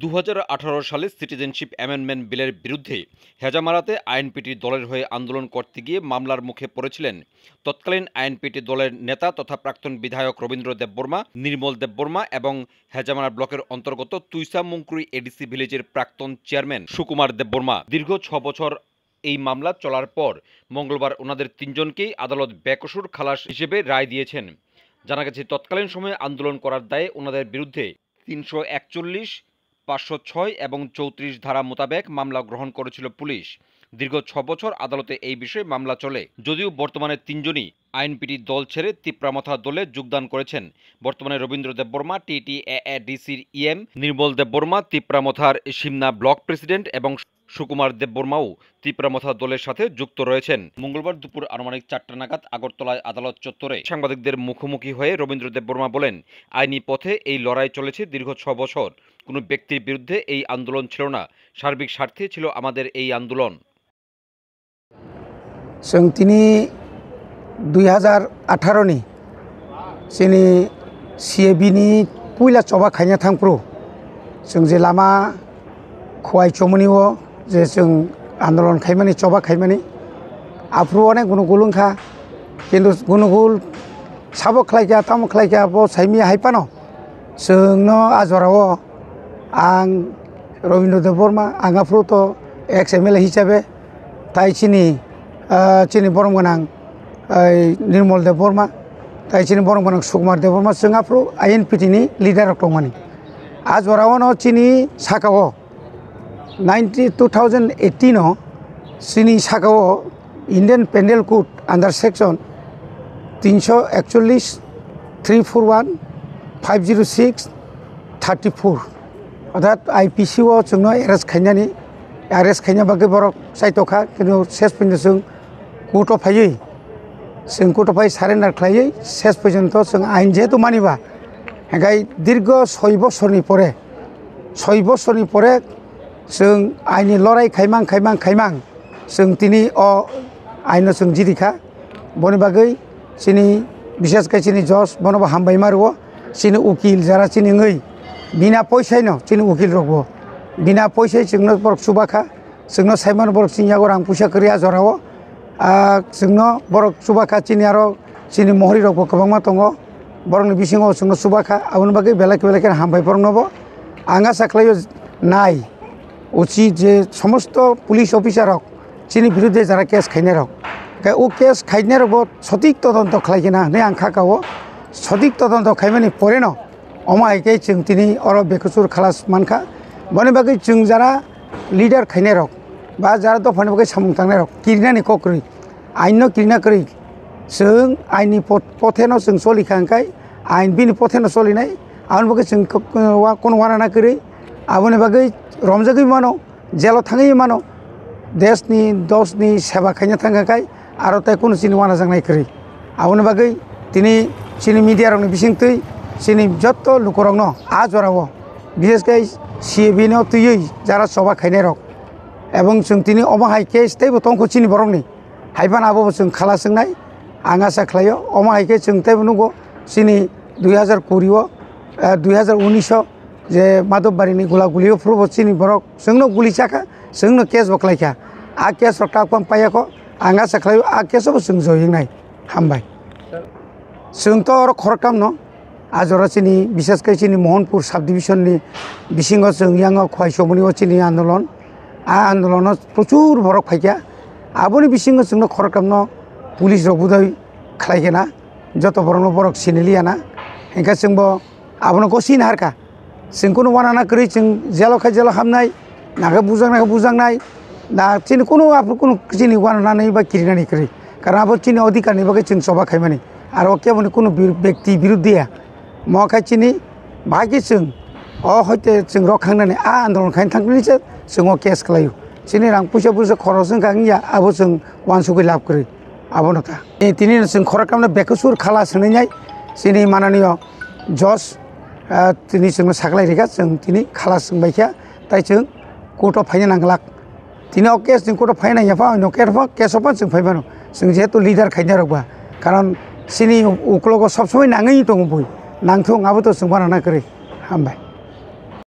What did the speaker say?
2018 সালে citizenship amendment বিলের বিরুদ্ধে হেজামারাতে আইএনপিটি দলের হয়ে আন্দোলন করতে গিয়ে মামলার মুখে পড়েছিলেন তৎকালীন আইএনপিটি দলের নেতা তথা প্রাক্তন বিধায়ক রবীন্দ্র দেববর্মা, নির্মল দেববর্মা এবং হেজামারা ব্লকের অন্তর্গত তুইসামুংকুরি এডিসি ভিলেজের প্রাক্তন চেয়ারম্যান সুকুমার দেববর্মা। দীর্ঘ 6 বছর এই মামলা চলার পর মঙ্গলবার ওনাদের তিনজনকেই আদালত বেকসুর খালাস হিসেবে রায় দিয়েছেন। জানা গেছে, তৎকালীন সময়ে আন্দোলন করার দায়ে ওনাদের বিরুদ্ধে 341, 506 এবং 34 ধারা মোতাবেক মামলা গ্রহণ করেছিল পুলিশ। দীর্ঘ 6 বছর আদালতে এই বিষয়ে মামলা চলে। যদিও বর্তমানে তিনজনই আইএনপিটি দল ছেড়ে তিপ্রামথা দলে যোগদান করেছেন। বর্তমানে রবীন্দ্র দেববর্মা TTAADCর EM, নির্মল দেববর্মা তিপ্রামথার সিমনা ব্লক প্রেসিডেন্ট এবং সুকুমার দেববর্মাও তিপ্রামথা দলের সাথে যুক্ত রয়েছেন। মঙ্গলবার দুপুর আনুমানিক 4টা নাগাদ আগরতলায় আদালত চত্বরে সাংবাদিকদের মুখোমুখি হয়ে রবীন্দ্র দেববর্মা বলেন, আইনি পথে এই লড়াই চলেছে দীর্ঘ 6 বছর। কোনো ব্যক্তির বিরুদ্ধে এই আন্দোলন ছিল না, সার্বিক স্বার্থে ছিল আমাদের এই আন্দোলন। তিনি 2018 नि जोंनि CAB-नि पुइला चबा खायना थांप्रो जों जे लामा खवाय चमनिओ जे जों आन्दोलन खायमानि चबा खायमानि आफ्रुआने गुनुगुलुंखा किन्तु गुनुगुल साबो खालायगा तामो खालायगा बो साइमि हायपानो जोंनो आजराव आं रवीन्द्र देबबर्मा आं आफ्रुत ex-MLA हिसाबै ताइ चिनि बरम गोनां निर्मल देबबर्मा ताइ चिनि बरम गोनां सुकुमार देबबर्मा जों आफ्रु INPT नि लिडार दंमानि आजरावनो चिनि साकाओ 2018 चिनि साकाओ Indian penal code under section 341, 341, 506, 34 अर्थात IPC जोंनो एरेस्ट खायना बागै बरक साइटखा किन्तु शेष पिन जों कोर्टआव फायै जों कोर्टआव फाय सारेन्डार खालायै शेष पर्यन्त जों आइन जेहेतु मानिबा हेंगाय दीर्घ 6 बछरनि परे जों आइनि लड़ाई खायमां जों दिनै आइनो जों जिरिखा बनि बागै जोंनि बिसेसकै जोंनि जज बनबा हामबाय मारुओ जोंनि उकिल जारा जोंनि ngै बिना पैसायनो जोंनि उकिल रगबो बिना पैसा जोंनो बरक सुबाखा जोंनो साइमान बरक चिनियागो रां पैसा करि आजराव जोंनो बरक सुबाखा चिनि आरो चिनि महरि रगबो गोबांमा दङ बरकनि बिसिङाव जोंनो सुबाखा आबुनि बागै बेलेक हामबाय बरनबो आं आसा खालायो नाय उचित जे समस्त पुलिस अफिसारक चिनि बिरुद्धे जारा केस खायनाय रक ও केस खायनाय रगबो सঠিক তদন্ত खालायगिना नै आं खाकाओ सঠিক তদন্ত खायमानि परे न अमायकै जों दिनै अर बेकसुर खालास मानखा बनि बागै जों जारा लिडार खायनाय रक बा जारा दफानि बागै सामुं थांनाय रक किरिनानि कक्रि आइनो किरिना करि जों आइनि पथेनो जों सलिखांखाय आइन बिनि पथेनो सलिनाय आउन बागै जों कोनो वाराना करि आबुनि बागै रमजागै मानो जेलाव थाङै मानो देशनि दसनि सेवा खायना थांखांखाय आरो ताय कोनो चिनि वाना जांनाय करि आबुनि बागै दिनै चिनि मिडिया रंनि बिसिंतै चिनि जत्त लुकरंनो आजराव बिसेसकै CAB नो तुयै जारा सबा खायनाय रक एवं जों दिनै अमाहाय केस तैबो तंखौ चिनि बरंनि हायबान आबो जों खालासोंनाय आं आसा खालायो अमाहायकै जों तैबो नंगौ चिनि 2019 जे माधबबारिनि गुलागुलियाव फ्रुबो चिनि बरक जोंनो गुलि चाखा जोंनो केस बखलायखा आ केस रक्टाखौ पायाखौ आं आसा खालायो आ केसआव जों जयिंनाय हामबाय जोंथ' आरो खरकाम न आजरा चिनि बिसेसकै चिनि मोहनपुर सब डिविजननि बिसिङाव जों याङाव खवाय समनियाव चिनि आन्दोलन आन्दोलनाव प्रचुर बरक फायखा आबुनि बिसिङाव जोंनो खरकामनो पुलिस रबुदै खालायगोना जत बरनो बरक सिनिलियाना हेंका जोंबो आबुनो गसिन हारका जों कोनो वानाना करि जों जेलाव हाबनाय नागा बुजांनाय ना चिनि कोनो आफु कोनो चिनि वानानानै बा किरिनानै करि कारण आबो चिनि अधिकारनि बागै जों सबा खायमानि आरो केबोनि कोनो व्यक्ति बिरुद्धया मखाय चिनि भागि जों हयते जों रखांनानै आन्दोलन खायनो थांनानैसो जों केस खालायो चिनि रां पैसा खरसजों गांनिया आबो जों वानसुगै लाभ करि आबो नखा दिनै जों खरकामनो बेकसुर खालास होनाय चिनि माननीय जज दिनै जोंनो सागलायरिगा जों दिनै खालास बायखा ताइ जों कोर्टआव फायनो नांगलाक दिनै केस जों कोर्टआव फायनाय याफा केसआव जों फायबानो जों जेहेतु लिडार खायनो रगबा कारण चिनि उकलगो सब समय नाङै दङ बय नांथों आबोथ' जों बानाना करि हामबाय।